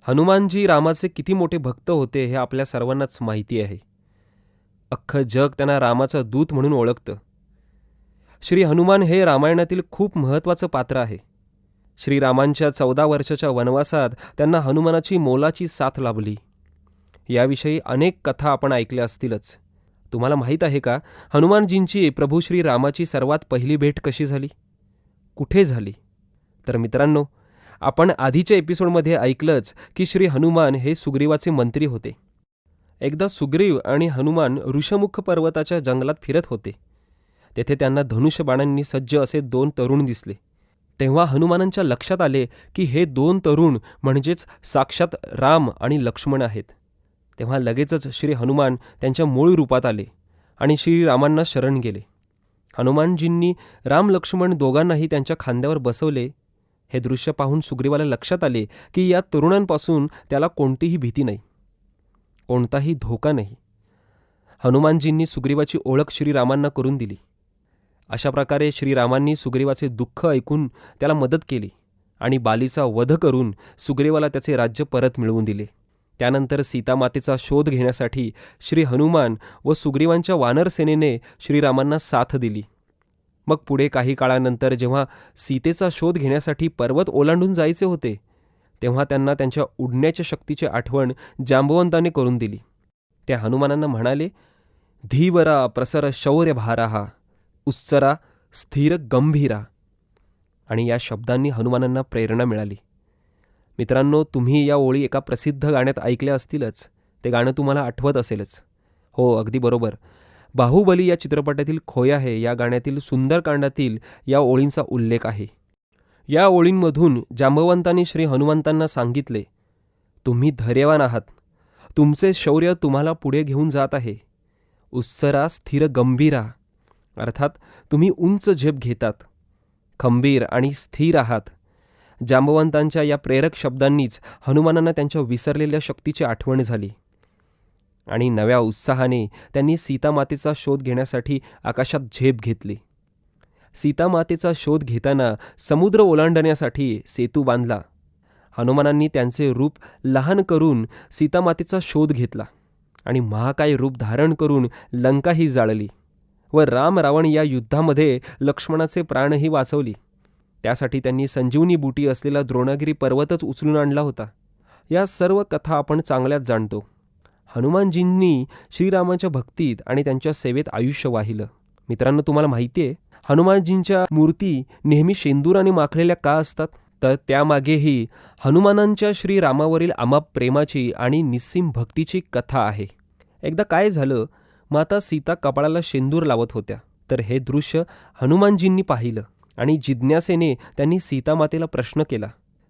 हनुमानजी रामाचे किती मोठे भक्त होते हे आपल्या सर्वांनाच माहिती आहे. अख्खं जग त्यांना रामाचा दूत म्हणून ओळखतं. श्री हनुमान हे रामायणातील खूप महत्त्वाचं पात्र आहे. श्रीरामांच्या 14 वर्षाच्या वनवासात त्यांना हनुमानाची मोलाची साथ लाभली. याविषयी अनेक कथा आपण ऐकल्या असतीलच. तुम्हाला माहीत आहे का, हनुमानजींची प्रभू श्रीरामाची सर्वात पहिली भेट कशी झाली, कुठे झाली? तर मित्रांनो, आपण आधीच्या एपिसोडमध्ये ऐकलंच की श्री हनुमान हे सुग्रीवाचे मंत्री होते. एकदा सुग्रीव आणि हनुमान ऋषमुख पर्वताच्या जंगलात फिरत होते. तेथे त्यांना धनुष्यबाणांनी सज्ज असे 2 तरुण दिसले. तेव्हा हनुमानांच्या लक्षात आले की हे 2 तरुण म्हणजेच साक्षात राम आणि लक्ष्मण आहेत. तेव्हा लगेचच श्री हनुमान त्यांच्या मूळ रूपात आले आणि श्रीरामांना शरण गेले. हनुमानजींनी राम लक्ष्मण दोघांनाही त्यांच्या खांद्यावर बसवले. हे दृश्य पाहून सुग्रीवाला लक्षात आले की या तरुणांपासून त्याला कोणतीही भीती नाही, कोणताही धोका नाही. हनुमानजींनी सुग्रीवाची ओळख श्रीरामांना करून दिली. अशा प्रकारे श्रीरामांनी सुग्रीवाचे दुःख ऐकून त्याला मदत केली आणि बालीचा वध करून सुग्रीवाला त्याचे राज्य परत मिळवून दिले. त्यानंतर सीतामातेचा शोध घेण्यासाठी श्री हनुमान व सुग्रीवांच्या वानर सेनेने श्रीरामांना साथ दिली. मग पुढे काही काळानंतर जेव्हा सीतेचा शोध घेण्यासाठी पर्वत ओलांडून जायचे होते, तेव्हा त्यांना त्यांच्या उडण्याच्या शक्तीची आठवण जांबवंताने करून दिली. त्या हनुमानांना म्हणाले, धीवरा प्रसर शौर्य भाराहा उत्सरा स्थिर गंभीरा. आणि या शब्दांनी हनुमानांना प्रेरणा मिळाली. मित्रांनो, तुम्ही या ओळी एका प्रसिद्ध गाण्यात ऐकल्या असतीलच. ते गाणं तुम्हाला आठवत असेलच. हो, अगदी बरोबर. बाहुबली या चित्रपटातील खोया है या गाण्यातील सुंदरकांडातील या ओळींचा उल्लेख आहे. या ओळींमधून जांबवंतांनी श्री हनुमंतांना सांगितले, तुम्ही धैर्यवान आहात, तुमचे शौर्य तुम्हाला पुढे घेऊन जात आहे. उत्सरा स्थिर गंभीरा, अर्थात तुम्ही उंच झेप घेतात, खंबीर आणि स्थिर आहात. जांबवंतांच्या या प्रेरक शब्दांनीच हनुमानांना त्यांच्या विसरलेल्या शक्तीची आठवण झाली आणि नव्या उत्साहाने त्यांनी सीतामातेचा शोध घेण्यासाठी आकाशात झेप घेतली. सीतामातेचा शोध घेताना समुद्र ओलांडण्यासाठी सेतू बांधला. हनुमानांनी त्यांचे रूप लहान करून सीतामातेचा शोध घेतला आणि महाकाय रूप धारण करून लंकाही जाळली व राम रावण या युद्धामध्ये लक्ष्मणाचे प्राणही वाचवली. त्यासाठी त्यांनी संजीवनी बुटी असलेला द्रोणागिरी पर्वतच उचलून आणला होता. या सर्व कथा आपण चांगल्याच जाणतो. हनुमानजींनी श्रीरामाच्या भक्तीत आणि त्यांच्या सेवेत आयुष्य वाहिलं. मित्रांनो, तुम्हाला माहिती आहे, हनुमानजींच्या मूर्ती नेहमी शेंदुराने माखलेल्या का असतात? तर त्यामागेही हनुमानांच्या श्रीरामावरील अमाप प्रेमाची आणि निस्सीम भक्तीची कथा आहे. एकदा काय झालं, माता सीता कपाळाला शेंदूर लावत होत्या. तर हे दृश्य हनुमानजींनी पाहिलं आणि जिज्ञासेने त्यांनी सीतामातेला प्रश्न केला,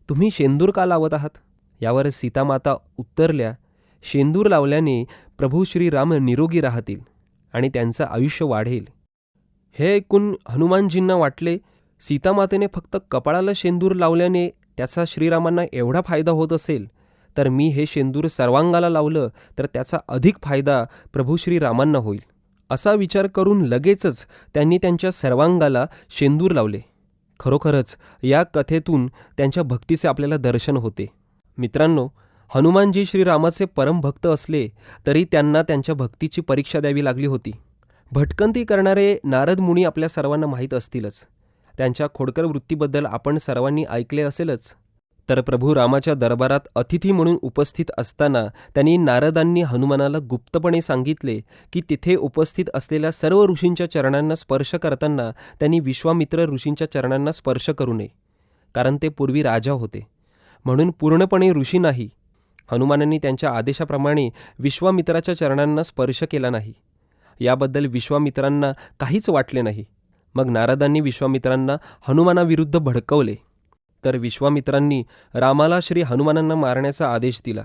तुम्ही शेंदूर का लावत आहात? यावर सीतामाता उत्तरल्या, शेंदूर लावल्याने प्रभू श्रीराम निरोगी राहतील आणि त्यांचं आयुष्य वाढेल. हे ऐकून हनुमानजींना वाटले, सीतामातेने फक्त कपाळाला शेंदूर लावल्याने त्याचा श्रीरामांना एवढा फायदा होत असेल, तर मी हे शेंदूर सर्वांगाला लावलं तर त्याचा अधिक फायदा प्रभू श्रीरामांना होईल. असा विचार करून लगेचच त्यांनी त्यांच्या सर्वांगाला शेंदूर लावले. खरोखरच या कथेतून त्यांच्या भक्तीचे आपल्याला दर्शन होते. मित्रांनो, हनुमानजी श्रीरामाचे परमभक्त असले तरी त्यांना त्यांच्या भक्तीची परीक्षा द्यावी लागली होती. भटकंती करणारे नारद मुनी आपल्या सर्वांना माहीत असतीलच. त्यांच्या खोडकर वृत्तीबद्दल आपण सर्वांनी ऐकले असेलच. तर प्रभू रामाच्या दरबारात अतिथी म्हणून उपस्थित असताना त्यांनी नारदांनी हनुमानाला गुप्तपणे सांगितले की तिथे उपस्थित असलेल्या सर्व ऋषींच्या चरणांना स्पर्श करताना त्यांनी विश्वामित्र ऋषींच्या चरणांना स्पर्श करू नये, कारण ते पूर्वी राजा होते, म्हणून पूर्णपणे ऋषी नाही. हनुमानांनी त्यांच्या आदेशाप्रमाणे विश्वामित्राच्या चरणांना स्पर्श केला नाही. याबद्दल विश्वामित्रांना काहीच वाटले नाही. मग नारदांनी विश्वामित्रांना हनुमानाविरुद्ध भडकवले. तर विश्वामित्रांनी रामाला श्री हनुमानांना मारण्याचा आदेश दिला.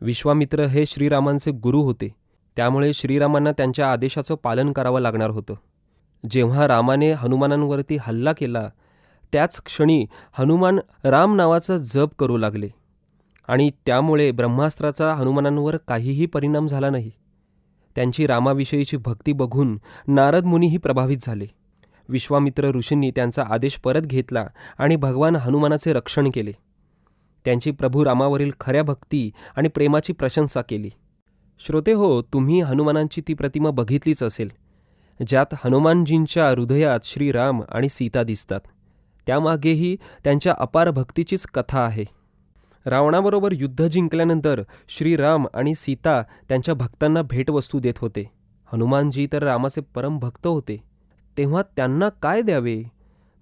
विश्वामित्र हे श्रीरामांचे गुरु होते, त्यामुळे श्रीरामांना त्यांच्या आदेशाचं पालन करावं लागणार होतं. जेव्हा रामाने हनुमानांवरती हल्ला केला, त्याच क्षणी हनुमान राम नावाचा जप करू लागले आणि त्यामुळे ब्रह्मास्त्राचा हनुमानांवर काहीही परिणाम झाला नाही. त्यांची रामाविषयीची भक्ती बघून नारद मुनीही प्रभावित झाले. विश्वामित्र ऋषींनी त्यांचा आदेश परत घेतला आणि भगवान हनुमानाचे रक्षण केले. त्यांची प्रभू रामावरील खऱ्या भक्ती आणि प्रेमाची प्रशंसा केली. श्रोते हो, तुम्ही हनुमानांची ती प्रतिमा बघितलीच असेल, ज्यात हनुमानजींच्या हृदयात श्रीराम आणि सीता दिसतात. त्यामागेही त्यांच्या अपार भक्तीचीच कथा आहे. रावणाबरोबर युद्ध जिंकल्यानंतर श्रीराम आणि सीता त्यांच्या भक्तांना भेटवस्तू देत होते. हनुमानजी तर रामाचे परम भक्त होते, तेव्हा त्यांना काय द्यावे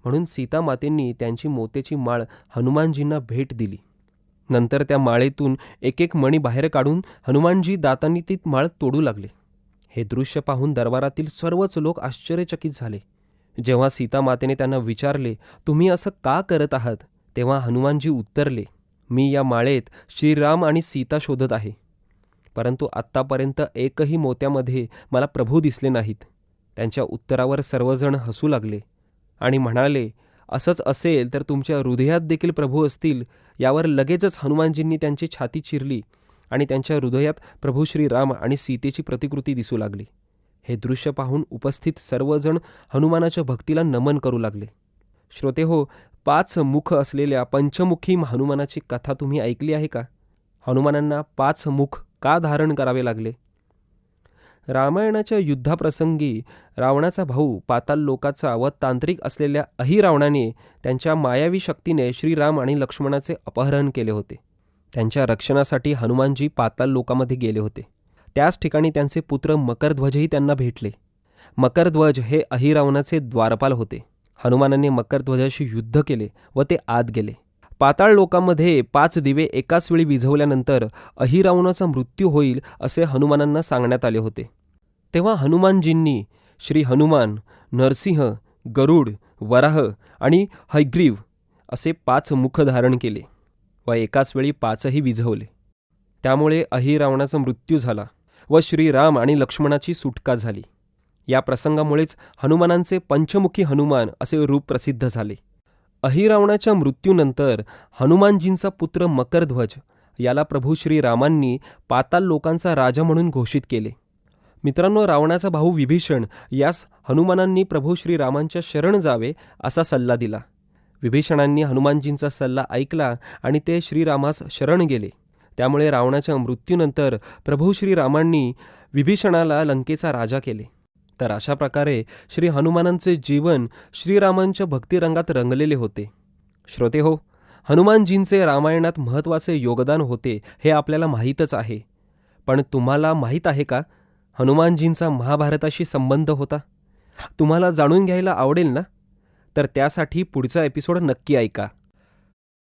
म्हणून सीता मातेंनी त्यांची मोत्याची माळ हनुमानजींना भेट दिली. नंतर त्या माळेतून एक एक मणी बाहेर काढून हनुमानजी दातांनी ती माळ तोडू लागले. हे दृश्य पाहून दरबारातील सर्वच लोक आश्चर्यचकित झाले. जेव्हा सीता मातेने त्यांना विचारले, तुम्ही असं का करत आहात, तेव्हा हनुमानजी उत्तरले, मी या माळेत श्रीराम आणि सीता शोधत आहे, परंतु आत्तापर्यंत एकही मोत्यामध्ये मला प्रभू दिसले नाहीत. त्यांच्या उत्तरावर सर्वजण हसू लागले आणि म्हणाले, असंच असेल तर तुमच्या हृदयात देखील प्रभू असतील. यावर लगेचच हनुमानजींनी त्यांची छाती चिरली आणि त्यांच्या हृदयात प्रभू श्रीराम आणि सीतेची प्रतिकृती दिसू लागली. हे दृश्य पाहून उपस्थित सर्वजण हनुमानाच्या भक्तीला नमन करू लागले. श्रोते हो, 5 मुख असलेल्या पंचमुखी हनुमानाची कथा तुम्ही ऐकली आहे का? हनुमानांना 5 मुख का धारण करावे लागले? रामायणाच्या युद्धाप्रसंगी रावणाचा भाऊ पाताल लोकाचा व तांत्रिक असलेल्या अहिरावणाने त्यांच्या मायावी शक्तीने श्रीराम आणि लक्ष्मणाचे अपहरण केले होते. त्यांच्या रक्षणासाठी हनुमानजी पाताल लोकामध्ये गेले होते. त्याच ठिकाणी त्यांचे पुत्र मकरध्वजही त्यांना भेटले. मकरध्वज हे अहिरावणाचे द्वारपाल होते. हनुमानाने मकरध्वजाशी युद्ध केले व ते आत गेले. पाताळ लोकांमध्ये 5 दिवे एकाच वेळी विझवल्यानंतर अहिरावणाचा मृत्यू होईल असे हनुमानांना सांगण्यात आले होते. तेव्हा हनुमानजींनी श्री हनुमान, नरसिंह, गरुड, वराह आणि हयग्रीव असे 5 मुख धारण केले व एकाच वेळी 5ही विझवले. त्यामुळे अहिरावणाचा मृत्यू झाला व श्रीराम आणि लक्ष्मणाची सुटका झाली. या प्रसंगामुळेच हनुमानांचे पंचमुखी हनुमान असे रूप प्रसिद्ध झाले. अहिरावणाच्या मृत्यूनंतर हनुमानजींचा पुत्र मकरध्वज याला प्रभू श्रीरामांनी पाताल लोकांचा राजा म्हणून घोषित केले. मित्रांनो, रावणाचा भाऊ विभीषण यास हनुमानांनी प्रभू श्रीरामांच्या शरण जावे असा सल्ला दिला. विभीषणांनी हनुमानजींचा सल्ला ऐकला आणि ते श्रीरामास शरण गेले. त्यामुळे रावणाच्या मृत्यूनंतर प्रभू श्रीरामांनी विभीषणाला लंकेचा राजा केले. तर अशा प्रकारे श्री हनुमानांचे जीवन श्रीरामांच्या भक्तिरंगात रंगलेले होते. श्रोते हो, हनुमानजींचे रामायणात महत्त्वाचे योगदान होते हे आपल्याला माहीतच आहे. पण तुम्हाला माहीत आहे का, हनुमानजींचा महाभारताशी संबंध होता? तुम्हाला जाणून घ्यायला आवडेल ना? तर त्यासाठी पुढचा एपिसोड नक्की ऐका.